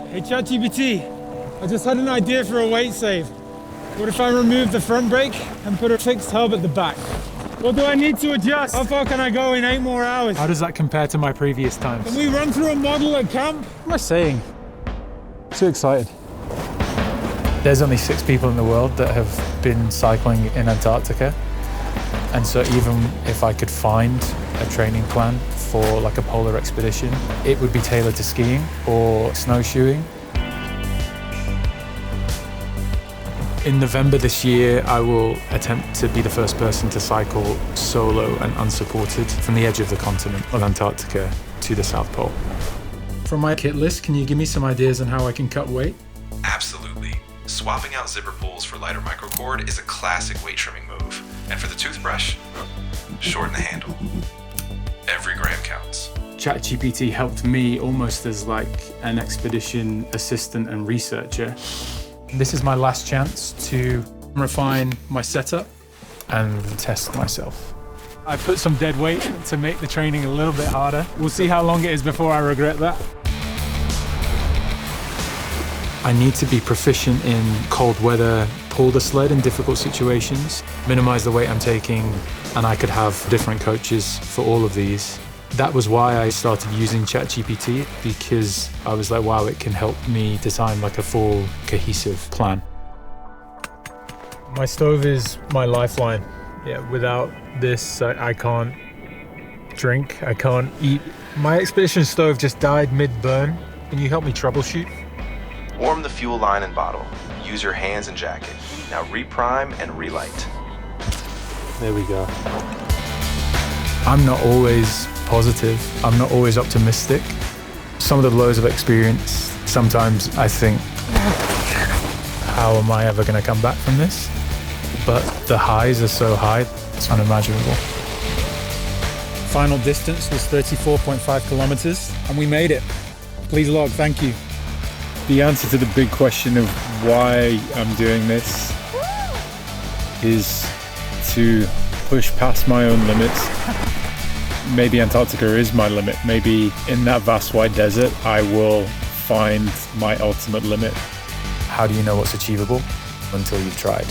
Hey ChatGPT, I just had an idea for a weight save. What if I remove the front brake and put a fixed hub at the back? What do I need to adjust? How far can I go in 8 more hours? How does that compare to my previous times? Can we run through a model at camp? What am I saying? Too excited. There's only 6 people in the world that have been cycling in Antarctica. And so even if I could find a training plan for like a polar expedition, it would be tailored to skiing or snowshoeing. In November this year, I will attempt to be the first person to cycle solo and unsupported from the edge of the continent of Antarctica to the South Pole. From my kit list, can you give me some ideas on how I can cut weight? Absolutely. Swapping out zipper pulls for lighter microcord is a classic weight trimming move. And for the toothbrush, shorten the handle. Every gram counts. ChatGPT helped me almost as like an expedition assistant and researcher. This is my last chance to refine my setup and test myself. I put some dead weight to make the training a little bit harder. We'll see how long it is before I regret that. I need to be proficient in cold weather, pull the sled in difficult situations, minimize the weight I'm taking, and I could have different coaches for all of these. That was why I started using ChatGPT, because I was like, wow, it can help me design like a full cohesive plan. My stove is my lifeline. Yeah, without this, I can't drink, I can't eat. My expedition stove just died mid-burn. Can you help me troubleshoot? Warm the fuel line and bottle. Use your hands and jacket. Now reprime and relight. There we go. I'm not always positive. I'm not always optimistic. Some of the lows I've experienced, sometimes I think, how am I ever going to come back from this? But the highs are so high, it's unimaginable. Final distance was 34.5 kilometers, and we made it. Please log, thank you. The answer to the big question of why I'm doing this is to push past my own limits. Maybe Antarctica is my limit. Maybe in that vast wide desert, I will find my ultimate limit. How do you know what's achievable until you've tried?